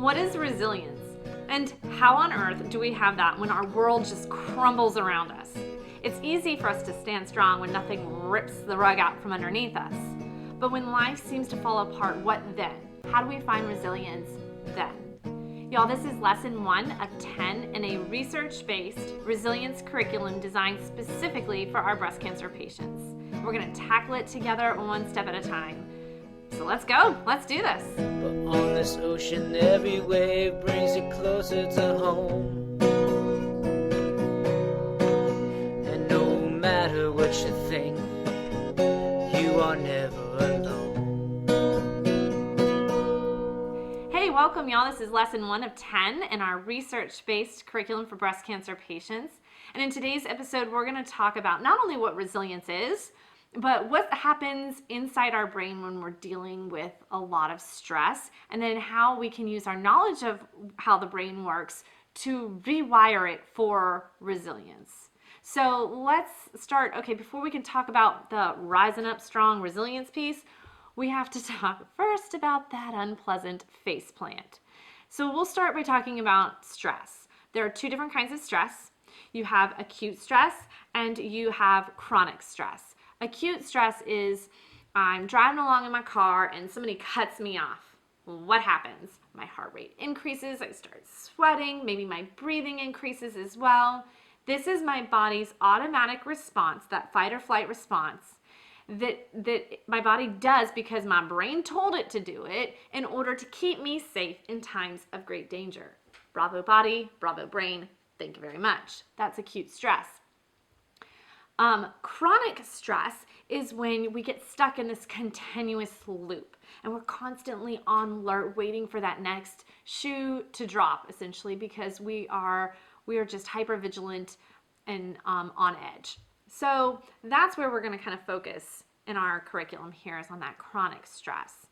What is resilience? And how on earth do we have that when our world just crumbles around us? It's easy for us to stand strong when nothing rips the rug out from underneath us. But when life seems to fall apart, what then? How do we find resilience then? Y'all, this is lesson 1 of 10 in a research-based resilience curriculum designed specifically for our breast cancer patients. We're going to tackle it together one step at a time. So let's go. Let's do this. But on this ocean, every wave brings it closer to home. And no matter what you think, you are never alone. Hey, welcome, y'all. This is lesson 1 of 10 in our research-based curriculum for breast cancer patients. And in today's episode, we're going to talk about not only what resilience is, but what happens inside our brain when we're dealing with a lot of stress, and then how we can use our knowledge of how the brain works to rewire it for resilience. So let's start. Okay, before we can talk about the rising up strong resilience piece, we have to talk first about that unpleasant faceplant. So we'll start by talking about stress. There are 2 different kinds of stress. You have acute stress and you have chronic stress. Acute stress is I'm driving along in my car and somebody cuts me off. What happens? My heart rate increases, I start sweating, maybe my breathing increases as well. This is my body's automatic response, that fight or flight response that my body does because my brain told it to do it in order to keep me safe in times of great danger. Bravo body, bravo brain, thank you very much. That's acute stress. Chronic stress is when we get stuck in this continuous loop and we're constantly on alert waiting for that next shoe to drop, essentially, because we are just hyper vigilant and on edge. So that's where we're going to kind of focus in our curriculum here, is on that chronic stress.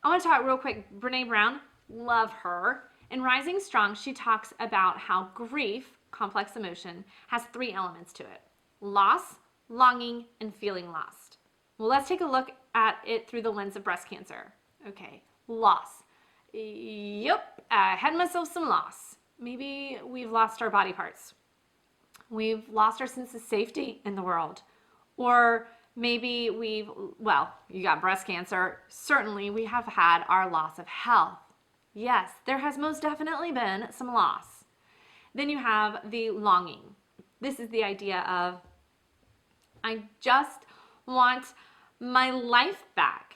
I want to talk real quick. Brene Brown, love her. In Rising Strong, she talks about how grief, complex emotion, has 3 elements to it: loss, longing, and feeling lost. Well, let's take a look at it through the lens of breast cancer. Okay, loss. Yep, I had myself some loss. Maybe we've lost our body parts. We've lost our sense of safety in the world. Or maybe you got breast cancer. Certainly we have had our loss of health. Yes, there has most definitely been some loss. Then you have the longing. This is the idea of, I just want my life back.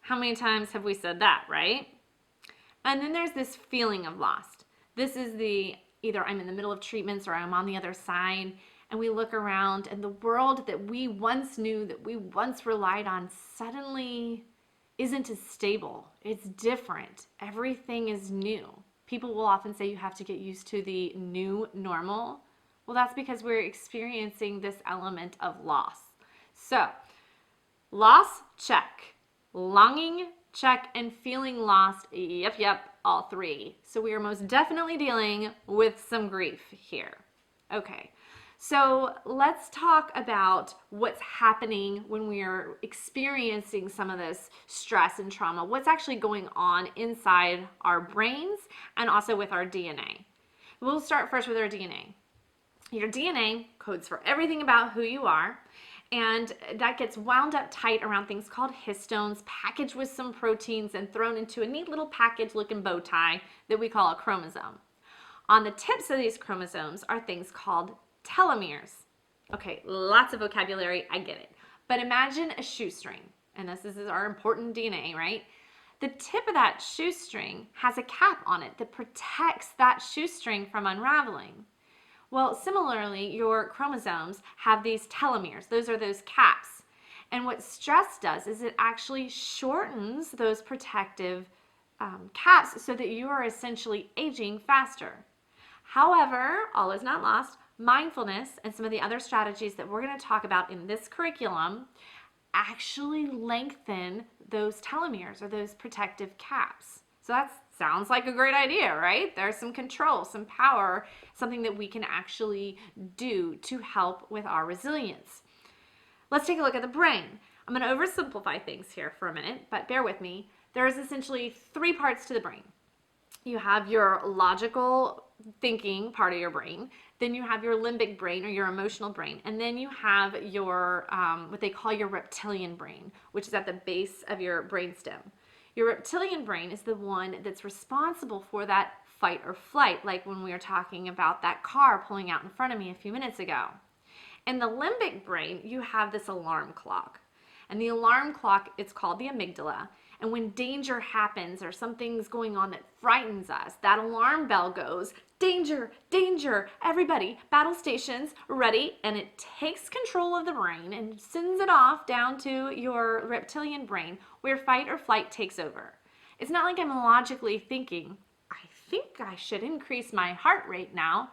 How many times have we said that, right? And then there's this feeling of lost. This is either I'm in the middle of treatments or I'm on the other side, and we look around and the world that we once knew, that we once relied on, suddenly isn't as stable. It's different. Everything is new. People will often say you have to get used to the new normal. Well, that's because we're experiencing this element of loss. So, loss, check. Longing, check. And feeling lost, yep, all 3. So we are most definitely dealing with some grief here. Okay, so let's talk about what's happening when we are experiencing some of this stress and trauma. What's actually going on inside our brains and also with our DNA. We'll start first with our DNA. Your DNA codes for everything about who you are, and that gets wound up tight around things called histones, packaged with some proteins and thrown into a neat little package looking bow tie that we call a chromosome. On the tips of these chromosomes are things called telomeres. Okay, lots of vocabulary, I get it. But imagine a shoestring, and this is our important DNA, right? The tip of that shoestring has a cap on it that protects that shoestring from unraveling. Well, similarly, your chromosomes have these telomeres. Those are those caps. And what stress does is it actually shortens those protective caps so that you are essentially aging faster. However, all is not lost. Mindfulness and some of the other strategies that we're going to talk about in this curriculum actually lengthen those telomeres, or those protective caps. So that sounds like a great idea, right? There's some control, some power, something that we can actually do to help with our resilience. Let's take a look at the brain. I'm going to oversimplify things here for a minute, but bear with me. There's essentially 3 parts to the brain. You have your logical thinking part of your brain. Then you have your limbic brain or your emotional brain. And then you have your, what they call your reptilian brain, which is at the base of your brainstem. Your reptilian brain is the one that's responsible for that fight or flight, like when we were talking about that car pulling out in front of me a few minutes ago. In the limbic brain, you have this alarm clock. And the alarm clock, it's called the amygdala. And when danger happens or something's going on that frightens us, that alarm bell goes, danger, danger, everybody, battle stations, ready. And it takes control of the brain and sends it off down to your reptilian brain where fight or flight takes over. It's not like I'm logically thinking, I think I should increase my heart rate now.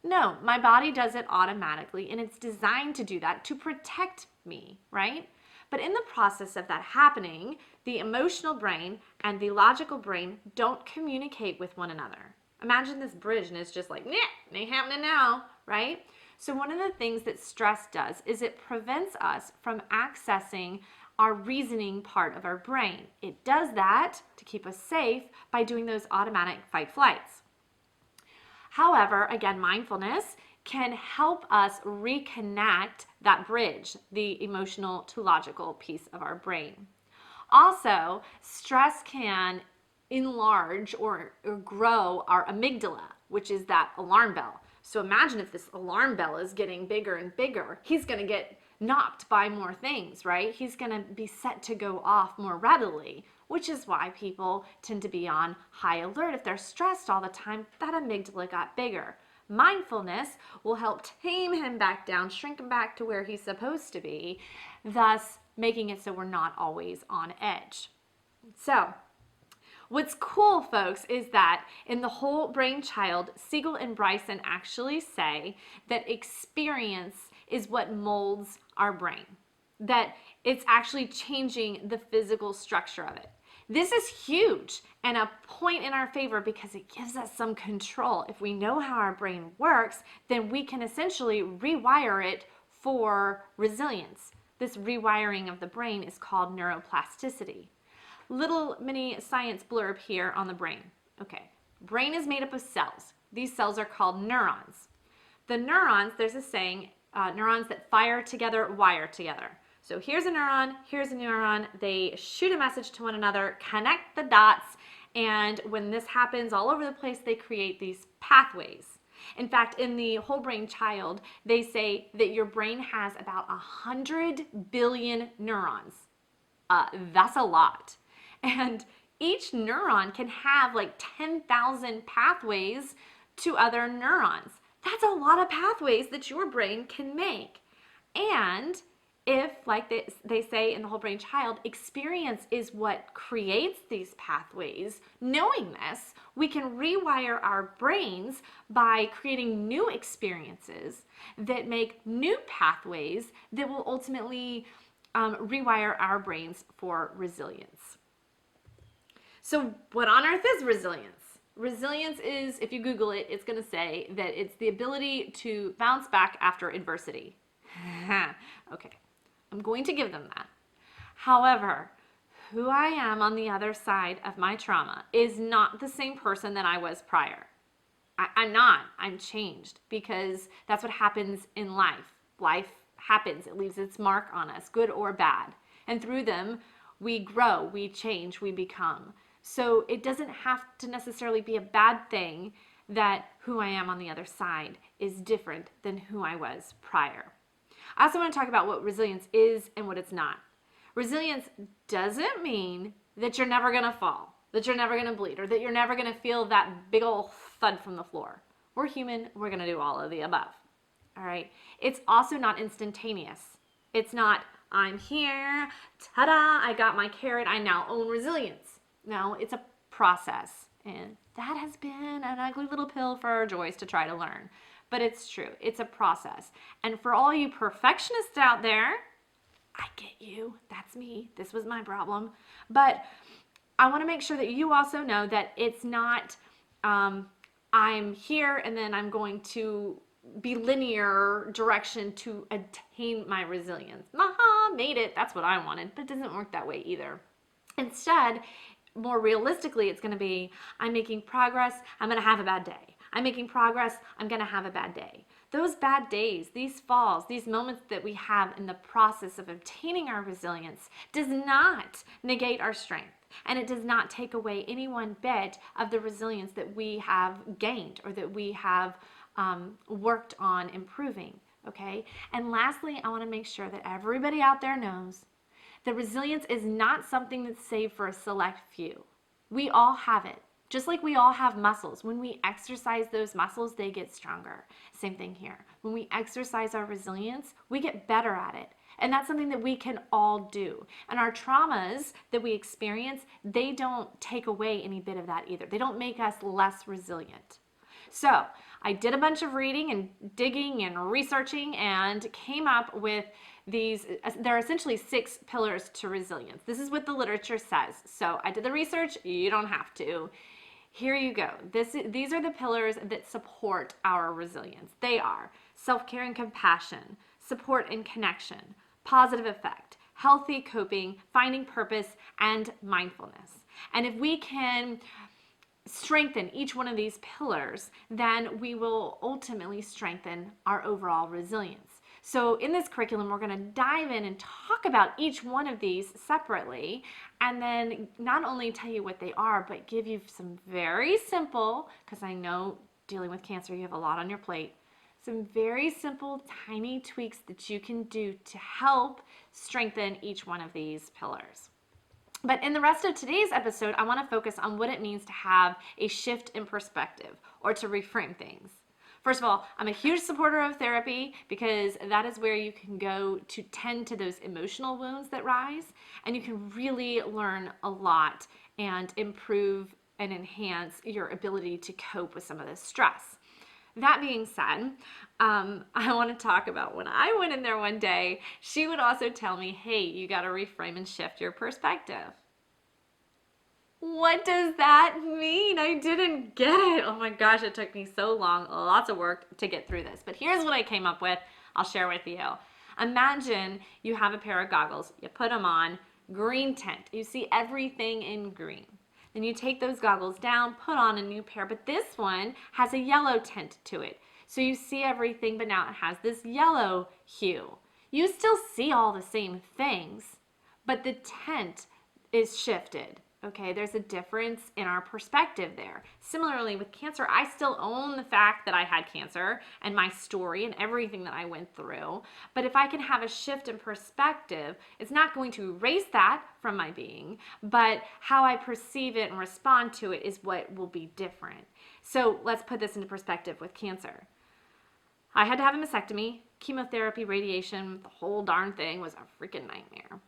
No, my body does it automatically, and it's designed to do that to protect me, right? But in the process of that happening, the emotional brain and the logical brain don't communicate with one another. Imagine this bridge and it's just like, nah, ain't happening now, right? So one of the things that stress does is it prevents us from accessing our reasoning part of our brain. It does that to keep us safe by doing those automatic fight flights. However, again, mindfulness can help us reconnect that bridge, the emotional to logical piece of our brain. Also, stress can enlarge or grow our amygdala, which is that alarm bell. So imagine if this alarm bell is getting bigger and bigger, he's going to get knocked by more things, right? He's going to be set to go off more readily, which is why people tend to be on high alert. If they're stressed all the time, that amygdala got bigger. Mindfulness will help tame him back down, shrink him back to where he's supposed to be, thus making it so we're not always on edge. So, what's cool, folks, is that in the Whole Brain Child, Siegel and Bryson actually say that experience is what molds our brain, that it's actually changing the physical structure of it. This is huge and a point in our favor because it gives us some control. If we know how our brain works, then we can essentially rewire it for resilience. This rewiring of the brain is called neuroplasticity. Little mini science blurb here on the brain. Okay, brain is made up of cells. These cells are called neurons. The neurons, there's a saying, neurons that fire together, wire together. So here's a neuron, they shoot a message to one another, connect the dots, and when this happens all over the place, they create these pathways. In fact, in the Whole Brain Child, they say that your brain has about 100 billion neurons. That's a lot. And each neuron can have like 10,000 pathways to other neurons. That's a lot of pathways that your brain can make. And if, like they say in the Whole Brain Child, experience is what creates these pathways, knowing this, we can rewire our brains by creating new experiences that make new pathways that will ultimately rewire our brains for resilience. So what on earth is resilience? Resilience is, if you Google it, it's going to say that it's the ability to bounce back after adversity. Okay. I'm going to give them that. However, who I am on the other side of my trauma is not the same person that I was prior. I'm not. I'm changed because that's what happens in life. Life happens. It leaves its mark on us, good or bad. And through them, we grow, we change, we become. So it doesn't have to necessarily be a bad thing that who I am on the other side is different than who I was prior. I also want to talk about what resilience is and what it's not. Resilience doesn't mean that you're never going to fall, that you're never going to bleed, or that you're never going to feel that big old thud from the floor. We're human. We're going to do all of the above. All right. It's also not instantaneous. It's not, I'm here, ta-da, I got my carrot, I now own resilience. No, it's a process. And that has been an ugly little pill for Joyce to try to learn. But it's true. It's a process. And for all you perfectionists out there, I get you. That's me. This was my problem. But I want to make sure that you also know that it's not I'm here and then I'm going to be linear direction to attain my resilience. Made it. That's what I wanted. But it doesn't work that way either. Instead, more realistically, it's going to be, I'm making progress, I'm going to have a bad day. I'm making progress, I'm going to have a bad day. Those bad days, these falls, these moments that we have in the process of obtaining our resilience does not negate our strength. And it does not take away any one bit of the resilience that we have gained or that we have worked on improving. Okay? And lastly, I want to make sure that everybody out there knows that resilience is not something that's saved for a select few. We all have it. Just like we all have muscles. When we exercise those muscles, they get stronger. Same thing here. When we exercise our resilience, we get better at it. And that's something that we can all do. And our traumas that we experience, they don't take away any bit of that either. They don't make us less resilient. So I did a bunch of reading and digging and researching and came up with these. There are essentially 6 pillars to resilience. This is what the literature says. So I did the research. You don't have to. Here you go. These are the pillars that support our resilience. They are self-care and compassion, support and connection, positive effect, healthy coping, finding purpose, and mindfulness. And if we can strengthen each one of these pillars, then we will ultimately strengthen our overall resilience. So in this curriculum, we're going to dive in and talk about each one of these separately, and then not only tell you what they are, but give you some very simple, because I know dealing with cancer, you have a lot on your plate, some very simple, tiny tweaks that you can do to help strengthen each one of these pillars. But in the rest of today's episode, I want to focus on what it means to have a shift in perspective or to reframe things. First of all, I'm a huge supporter of therapy because that is where you can go to tend to those emotional wounds that rise, and you can really learn a lot and improve and enhance your ability to cope with some of this stress. That being said, I want to talk about when I went in there one day, she would also tell me, hey, you got to reframe and shift your perspective. What does that mean? I didn't get it. Oh my gosh, it took me so long, lots of work to get through this. But here's what I came up with. I'll share with you. Imagine you have a pair of goggles. You put them on, green tint. You see everything in green. Then you take those goggles down, put on a new pair, but this one has a yellow tint to it. So you see everything, but now it has this yellow hue. You still see all the same things, but the tint is shifted. Okay, there's a difference in our perspective there. Similarly with cancer, I still own the fact that I had cancer and my story and everything that I went through. But if I can have a shift in perspective, it's not going to erase that from my being, but how I perceive it and respond to it is what will be different. So let's put this into perspective with cancer. I had to have a mastectomy, chemotherapy, radiation, the whole darn thing was a freaking nightmare.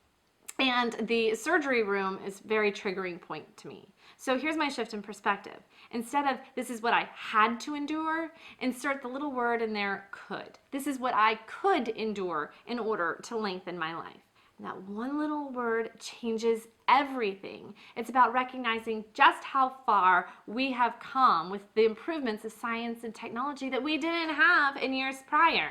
And the surgery room is a very triggering point to me. So here's my shift in perspective. Instead of this is what I had to endure, insert the little word in there, could. This is what I could endure in order to lengthen my life. And that one little word changes everything. It's about recognizing just how far we have come with the improvements of science and technology that we didn't have in years prior.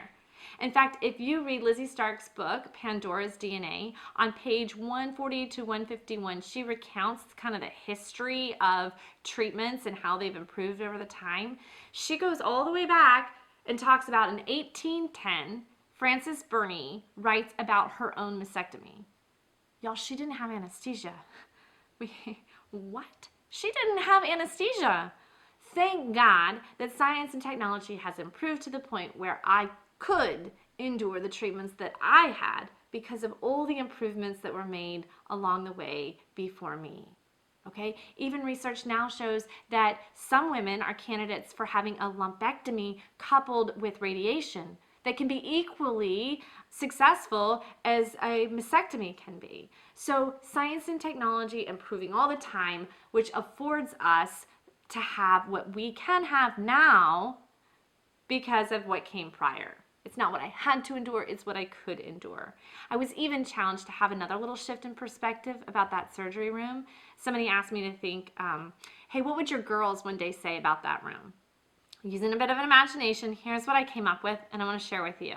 In fact, if you read Lizzie Stark's book, Pandora's DNA, on page 140 to 151, she recounts kind of the history of treatments and how they've improved over the time. She goes all the way back and talks about in 1810, Frances Burney writes about her own mastectomy. Y'all, she didn't have anesthesia. What? She didn't have anesthesia. Thank God that science and technology has improved to the point where I could endure the treatments that I had because of all the improvements that were made along the way before me. Okay? Even research now shows that some women are candidates for having a lumpectomy coupled with radiation that can be equally successful as a mastectomy can be. So science and technology improving all the time, which affords us to have what we can have now because of what came prior. It's not what I had to endure, it's what I could endure. I was even challenged to have another little shift in perspective about that surgery room. Somebody asked me to think, hey, what would your girls one day say about that room? Using a bit of an imagination, here's what I came up with, and I want to share with you.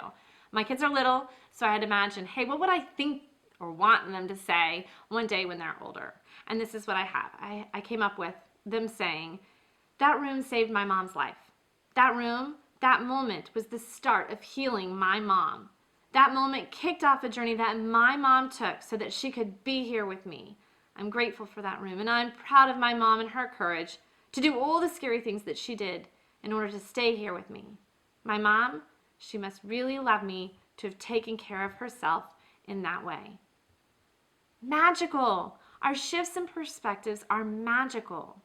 My kids are little, so I had to imagine, hey, what would I think or want them to say one day when they're older? And this is what I have. I came up with them saying, that room saved my mom's life. That room, that moment was the start of healing my mom. That moment kicked off a journey that my mom took so that she could be here with me. I'm grateful for that room, and I'm proud of my mom and her courage to do all the scary things that she did in order to stay here with me. My mom, she must really love me to have taken care of herself in that way. Magical! Our shifts in perspectives are magical.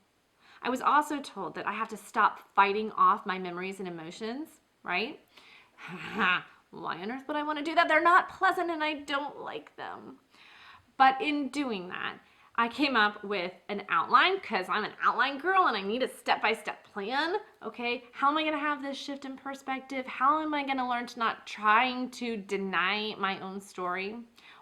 I was also told that I have to stop fighting off my memories and emotions, right? Why on earth would I want to do that? They're not pleasant and I don't like them. But in doing that, I came up with an outline because I'm an outline girl and I need a step-by-step plan. Okay, how am I going to have this shift in perspective? How am I going to learn to not trying to deny my own story?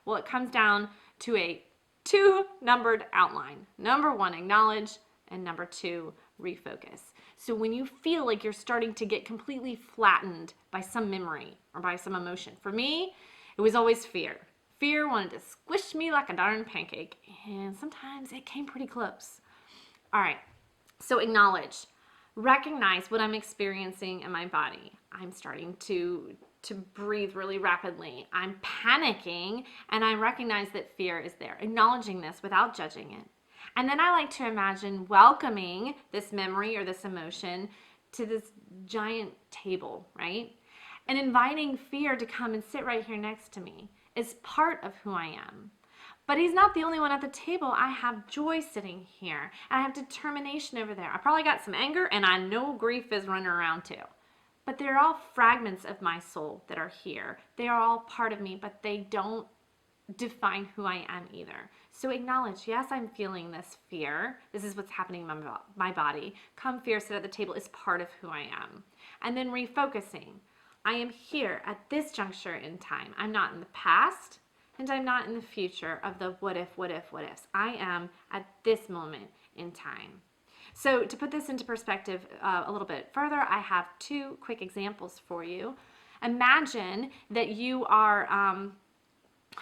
Well, it comes down to a 2-numbered outline. Number 1, acknowledge, and number 2, refocus. So when you feel like you're starting to get completely flattened by some memory or by some emotion, for me, it was always fear. Fear wanted to squish me like a darn pancake, and sometimes it came pretty close. All right, so acknowledge. Recognize what I'm experiencing in my body. I'm starting to breathe really rapidly. I'm panicking, and I recognize that fear is there. Acknowledging this without judging it. And then I like to imagine welcoming this memory or this emotion to this giant table, right? And inviting fear to come and sit right here next to me is part of who I am. But he's not the only one at the table. I have joy sitting here, and I have determination over there. I probably got some anger, and I know grief is running around too. But they're all fragments of my soul that are here. They are all part of me, but they don't define who I am either. So acknowledge, yes, I'm feeling this fear. This is what's happening in my body. Come fear, sit at the table is part of who I am. And then refocusing. I am here at this juncture in time. I'm not in the past, and I'm not in the future of the what if, what if, what ifs. I am at this moment in time. So to put this into perspective a little bit further, I have 2 quick examples for you. Imagine that you are,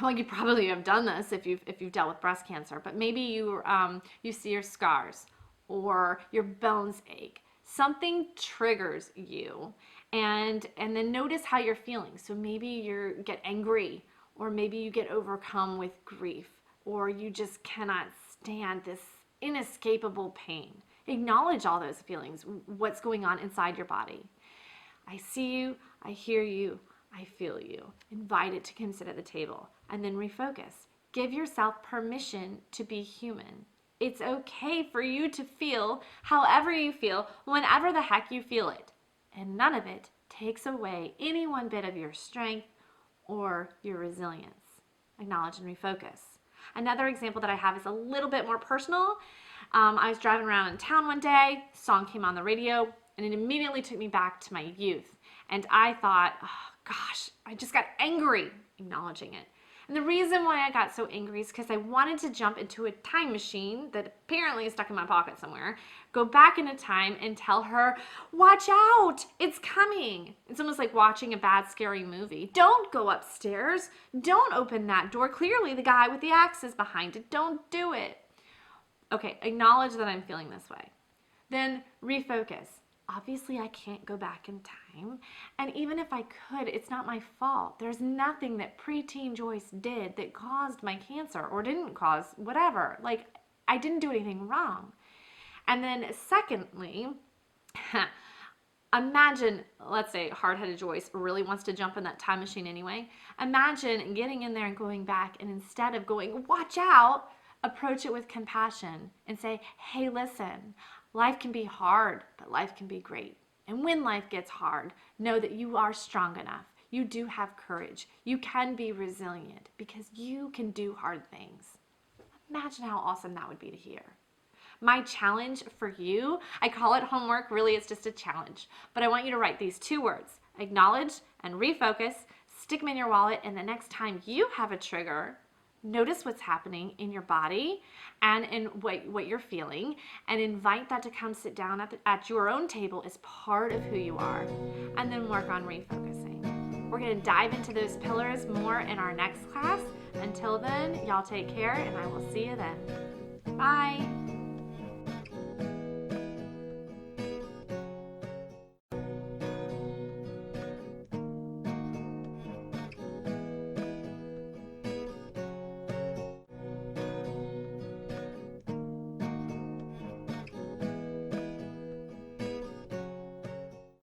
well, you probably have done this if you've dealt with breast cancer, but maybe you see your scars or your bones ache. Something triggers you, and then notice how you're feeling. So maybe you get angry, or maybe you get overcome with grief, or you just cannot stand this inescapable pain. Acknowledge all those feelings, what's going on inside your body. I see you, I hear you, I feel you. Invite it to come sit at the table, and then refocus. Give yourself permission to be human. It's okay for you to feel however you feel, whenever the heck you feel it. And none of it takes away any one bit of your strength or your resilience. Acknowledge and refocus. Another example that I have is a little bit more personal. I was driving around in town one day, song came on the radio, and it immediately took me back to my youth. And I thought, oh gosh, I just got angry, acknowledging it. And the reason why I got so angry is because I wanted to jump into a time machine that apparently is stuck in my pocket somewhere, go back into time and tell her, watch out, it's coming. It's almost like watching a bad, scary movie. Don't go upstairs. Don't open that door. Clearly the guy with the axe is behind it. Don't do it. Okay, acknowledge that I'm feeling this way. Then refocus. Obviously, I can't go back in time. And even if I could, it's not my fault. There's nothing that preteen Joyce did that caused my cancer or didn't cause whatever. Like, I didn't do anything wrong. And then secondly, imagine, let's say hard-headed Joyce really wants to jump in that time machine anyway. Imagine getting in there and going back, and instead of going, watch out, approach it with compassion and say, hey, listen, life can be hard, but life can be great. And when life gets hard, know that you are strong enough. You do have courage. You can be resilient because you can do hard things. Imagine how awesome that would be to hear. My challenge for you, I call it homework, really it's just a challenge, but I want you to write these 2 words, acknowledge and refocus, stick them in your wallet, and the next time you have a trigger, notice what's happening in your body and in what you're feeling, and invite that to come sit down at your own table as part of who you are, and then work on refocusing. We're going to dive into those pillars more in our next class. Until then, y'all take care, and I will see you then. Bye.